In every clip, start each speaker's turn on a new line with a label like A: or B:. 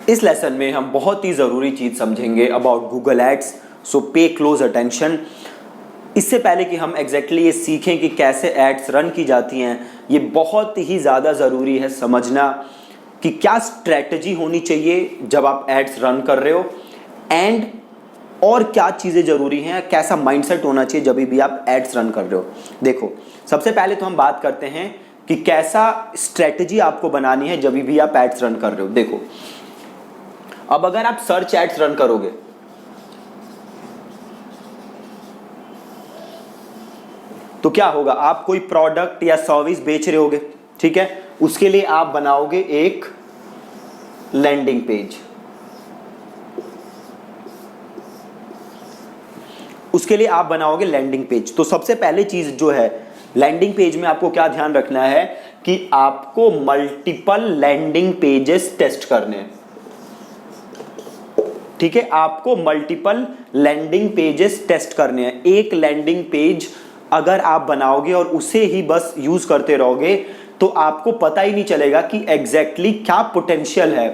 A: इस लेसन में हम बहुत ही ज़रूरी चीज़ समझेंगे अबाउट गूगल एड्स, सो पे क्लोज अटेंशन। इससे पहले कि हम एग्जैक्टली ये सीखें कि कैसे एड्स रन की जाती हैं, ये बहुत ही ज़्यादा ज़रूरी है समझना कि क्या स्ट्रैटेजी होनी चाहिए जब आप एड्स रन कर रहे हो, एंड और क्या चीज़ें ज़रूरी हैं, कैसा माइंडसेट होना चाहिए जब भी आप एड्स रन कर रहे हो। देखो, सबसे पहले तो हम बात करते हैं कि कैसा स्ट्रैटेजी आपको बनानी है जब भी आप एड्स रन कर रहे हो। देखो, अब अगर आप सर्च एड्स रन करोगे तो क्या होगा, आप कोई प्रोडक्ट या सर्विस बेच रहे होगे, ठीक है, उसके लिए आप बनाओगे एक लैंडिंग पेज। उसके लिए आप बनाओगे लैंडिंग पेज। तो सबसे पहले चीज जो है लैंडिंग पेज में आपको क्या ध्यान रखना है कि आपको मल्टीपल लैंडिंग पेजेस टेस्ट करने हैं, ठीक है, आपको मल्टीपल लैंडिंग पेजेस टेस्ट करने हैं। एक लैंडिंग पेज अगर आप बनाओगे और उसे ही बस यूज करते रहोगे तो आपको पता ही नहीं चलेगा कि एग्जैक्टली क्या पोटेंशियल है,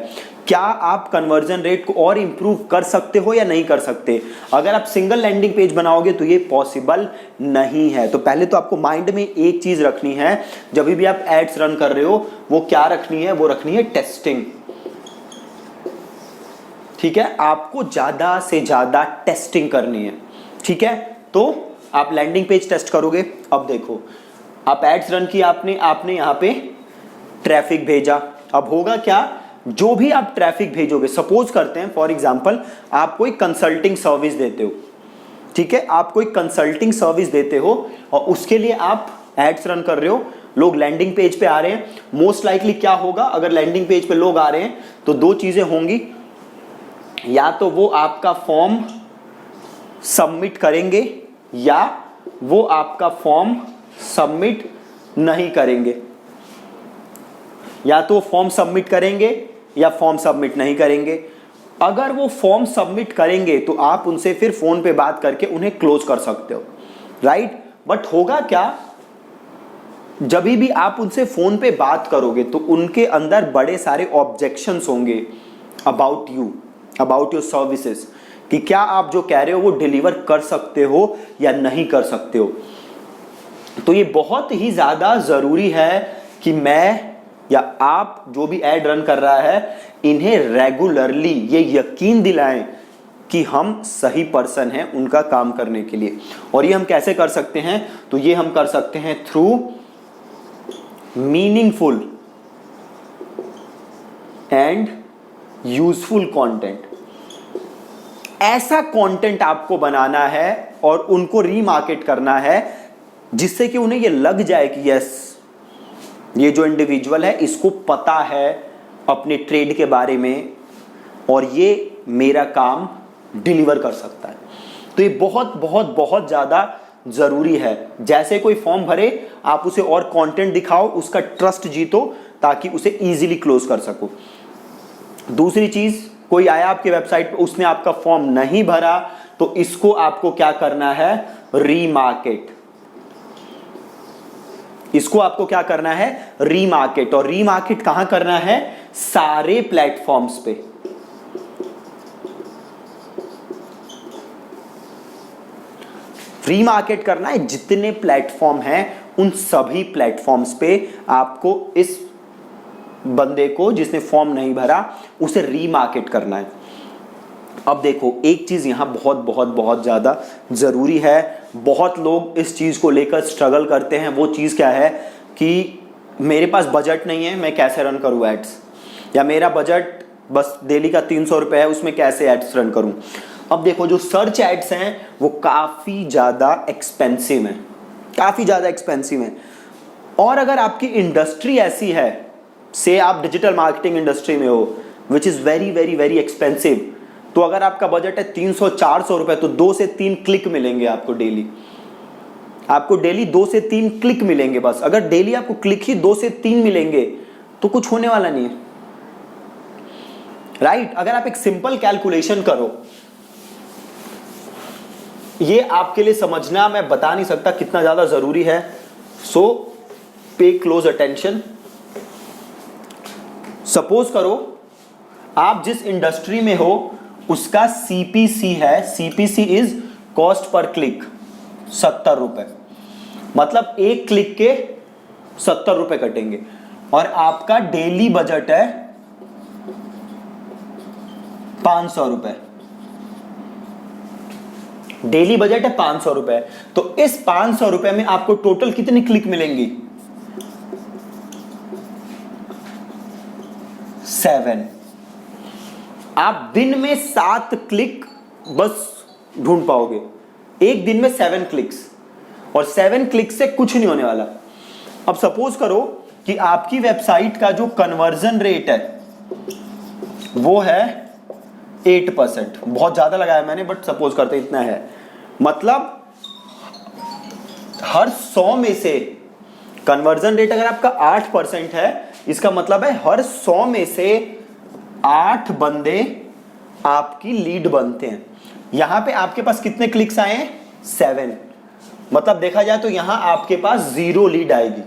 A: क्या आप कन्वर्जन रेट को और इंप्रूव कर सकते हो या नहीं कर सकते। अगर आप सिंगल लैंडिंग पेज बनाओगे तो ये पॉसिबल नहीं है। तो पहले तो आपको माइंड में एक चीज रखनी है, जब भी आप एड्स रन कर रहे हो वो क्या रखनी है, वो रखनी है टेस्टिंग, ठीक है, आपको ज्यादा से ज्यादा टेस्टिंग करनी है, ठीक है। तो आप लैंडिंग पेज टेस्ट करोगे। अब देखो, आप एड्स रन किया, आपने यहां पे ट्रैफिक भेजा। अब होगा क्या, जो भी आप ट्रैफिक भेजोगे, सपोज करते हैं फॉर एग्जांपल आप कोई कंसल्टिंग सर्विस देते हो, ठीक है, आप कोई कंसल्टिंग सर्विस देते हो और उसके लिए आप एड्स रन कर रहे हो, लोग लैंडिंग पेज पे आ रहे हैं। मोस्ट लाइकली क्या होगा, अगर लैंडिंग पेज पे लोग आ रहे हैं तो दो चीजें होंगी, या तो वो आपका फॉर्म सबमिट करेंगे या वो आपका फॉर्म सबमिट नहीं करेंगे, या तो फॉर्म सबमिट करेंगे या फॉर्म सबमिट नहीं करेंगे। अगर वो फॉर्म सबमिट करेंगे तो आप उनसे फिर फोन पे बात करके उन्हें क्लोज कर सकते हो, राइट। बट होगा क्या, जब भी आप उनसे फोन पे बात करोगे तो उनके अंदर बड़े सारे ऑब्जेक्शंस होंगे about you, about your services, कि क्या आप जो कह रहे हो वो डिलीवर कर सकते हो या नहीं कर सकते हो। तो ये बहुत ही ज्यादा जरूरी है कि मैं या आप जो भी एड रन कर रहा है, इन्हें रेगुलरली ये यकीन दिलाएं कि हम सही पर्सन हैं उनका काम करने के लिए। और ये हम कैसे कर सकते हैं, तो ये हम कर सकते हैं through meaningful and useful content. ऐसा कंटेंट आपको बनाना है और उनको रीमार्केट करना है जिससे कि उन्हें ये लग जाए कि यस, ये जो इंडिविजुअल है इसको पता है अपने ट्रेड के बारे में और ये मेरा काम डिलीवर कर सकता है। तो ये बहुत बहुत बहुत ज्यादा जरूरी है। जैसे कोई फॉर्म भरे, आप उसे और कंटेंट दिखाओ, उसका ट्रस्ट जीतो ताकि उसे इजीली क्लोज कर सको। दूसरी चीज, कोई आया आपके वेबसाइट पे, उसने आपका फॉर्म नहीं भरा, तो इसको आपको क्या करना है, रीमार्केट। इसको आपको क्या करना है, रीमार्केट। और रीमार्केट कहां करना है, सारे प्लेटफॉर्म्स पे। रीमार्केट करना है, जितने प्लेटफॉर्म हैं उन सभी प्लेटफॉर्म्स पे आपको इस बंदे को जिसने फॉर्म नहीं भरा उसे रीमार्केट करना है। अब देखो, एक चीज यहां बहुत बहुत बहुत ज्यादा जरूरी है, बहुत लोग इस चीज को लेकर स्ट्रगल करते हैं। वो चीज क्या है कि मेरे पास बजट नहीं है, मैं कैसे रन करूं एड्स, या मेरा बजट बस डेली का 300 रुपए है, उसमें कैसे एड्स रन करूं। अब देखो, जो सर्च एड्स हैं वो काफी ज्यादा एक्सपेंसिव हैं, काफी ज्यादा एक्सपेंसिव हैं। और अगर आपकी इंडस्ट्री ऐसी है, से आप डिजिटल मार्केटिंग इंडस्ट्री में हो, which is very very very expensive, तो अगर आपका बजट है 300-400 रुपए, तो 2 से 3 क्लिक मिलेंगे आपको डेली। आपको डेली 2 से 3 क्लिक मिलेंगे बस। अगर डेली आपको क्लिक ही 2 से 3 मिलेंगे तो कुछ होने वाला नहीं है, राइट। अगर आप एक सिंपल कैलकुलेशन करो, ये आपके लिए समझना मैं बता नहीं सकता कितना ज्यादा जरूरी है। सो पे क्लोज अटेंशन। सपोज करो आप जिस इंडस्ट्री में हो उसका CPC है, CPC is cost per click, 70 रुपए, मतलब एक क्लिक के 70 रुपए कटेंगे। और आपका डेली बजट है 500 रुपए, डेली बजट है 500 रुपए। तो इस 500 रुपए में आपको टोटल कितनी क्लिक मिलेंगी? 7। आप दिन में 7 क्लिक बस ढूंढ पाओगे, एक दिन में 7 क्लिक्स, और 7 क्लिक से कुछ नहीं होने वाला। अब सपोज करो कि आपकी वेबसाइट का जो कन्वर्जन रेट है वो है 8%, बहुत ज्यादा लगाया मैंने, बट सपोज करते इतना है, मतलब हर 100 में से कन्वर्जन रेट अगर आपका 8% है, इसका मतलब है हर 100 में से 8 बंदे आपकी लीड बनते हैं। यहां पे आपके पास कितने क्लिक्स आए हैं? 7, मतलब देखा जाए तो यहां आपके पास 0 लीड आएगी।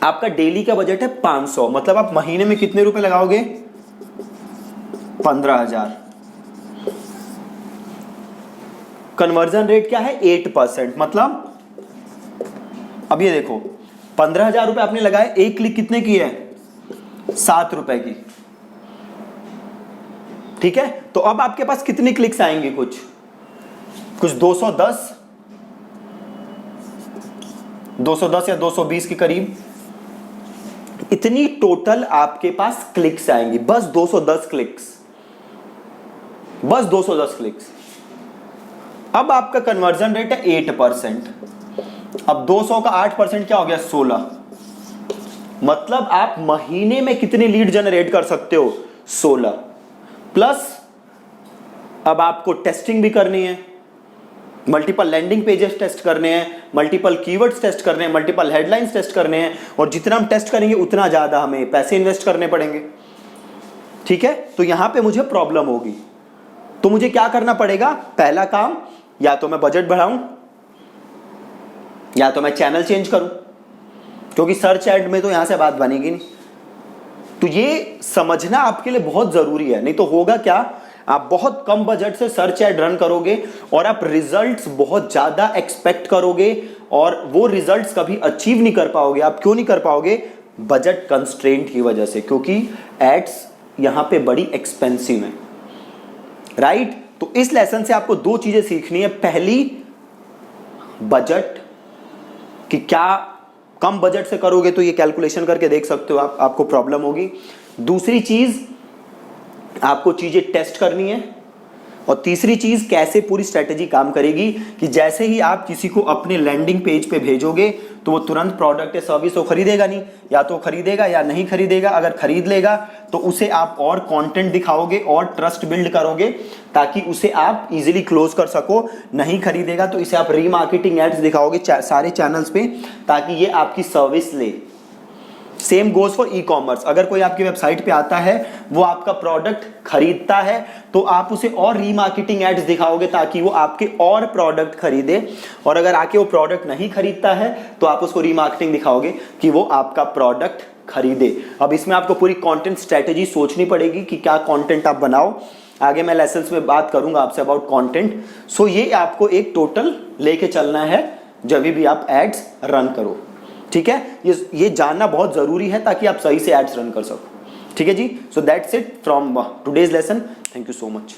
A: आपका डेली का बजट है 500, मतलब आप महीने में कितने रुपए लगाओगे? 15,000। कन्वर्जन रेट क्या है? 8%, मतलब अब ये देखो 15,000 रुपए आपने लगाए, एक क्लिक कितने की है? 7 रुपए की, ठीक है। तो अब आपके पास कितनी क्लिक्स आएंगे? कुछ 210 या 220 के करीब, इतनी टोटल आपके पास क्लिक्स आएंगी, बस 210 क्लिक्स, बस 210 क्लिक्स। अब आपका कन्वर्जन रेट है 8%, अब 200 का 8% क्या हो गया? 16, मतलब आप महीने में कितनी लीड जनरेट कर सकते हो? 16, प्लस अब आपको टेस्टिंग भी करनी है, मल्टीपल लैंडिंग पेजेस टेस्ट करने हैं, मल्टीपल कीवर्ड्स टेस्ट करने हैं, मल्टीपल हेडलाइंस टेस्ट करने हैं, और जितना हम टेस्ट करेंगे उतना ज्यादा हमें पैसे इन्वेस्ट करने पड़ेंगे, ठीक है। तो यहां पे मुझे प्रॉब्लम होगी, तो मुझे क्या करना पड़ेगा? पहला काम, या तो मैं बजट बढ़ाऊं या तो मैं चैनल चेंज करूं, क्योंकि सर्च एड में तो यहां से बात बनेगी नहीं। तो ये समझना आपके लिए बहुत जरूरी है, नहीं तो होगा क्या, आप बहुत कम बजट से सर्च एड रन करोगे और आप रिजल्ट्स बहुत ज्यादा एक्सपेक्ट करोगे और वो रिजल्ट्स कभी अचीव नहीं कर पाओगे। आप क्यों नहीं कर पाओगे? बजट कंस्ट्रेंट की वजह से, क्योंकि एड्स यहां पे बड़ी एक्सपेंसिव है, राइट। तो इस लेसन से आपको 2 चीजें सीखनी है। पहली, बजट, कि क्या कम बजट से करोगे तो ये कैलकुलेशन करके देख सकते हो आप, आपको प्रॉब्लम होगी। दूसरी चीज, आपको चीजें टेस्ट करनी है, और तीसरी चीज, कैसे पूरी स्ट्रेटेजी काम करेगी कि जैसे ही आप किसी को अपने लैंडिंग पेज पे भेजोगे तो वो तुरंत प्रोडक्ट या सर्विस तो खरीदेगा नहीं, या तो खरीदेगा या नहीं खरीदेगा। अगर खरीद लेगा तो उसे आप और कंटेंट दिखाओगे और ट्रस्ट बिल्ड करोगे ताकि उसे आप इजीली क्लोज कर सको। नहीं खरीदेगा तो इसे आप रीमार्केटिंग एड्स दिखाओगे सारे चैनल्स पे ताकि ये आपकी सर्विस ले। Same goes for e commerce. अगर कोई आपकी वेबसाइट पे आता है, वो आपका प्रोडक्ट खरीदता है, तो आप उसे और रीमार्केटिंग एड्स दिखाओगे ताकि वो आपके और प्रोडक्ट खरीदे। और अगर आके वो प्रोडक्ट नहीं खरीदता है तो आप उसको रीमार्केटिंग दिखाओगे कि वो आपका प्रोडक्ट खरीदे। अब इसमें आपको पूरी कंटेंट स्ट्रेटेजी सोचनी पड़ेगी कि क्या कंटेंट आप बनाओ। आगे मैं लेसन्स में बात करूंगा आपसे अबाउट कंटेंट। सो ये आपको एक टोटल लेके चलना है जब भी आप एड्स रन करो, ठीक है। ये जानना बहुत जरूरी है ताकि आप सही से एड्स रन कर सको, ठीक है जी। So that's it from today's lesson. Thank you so much.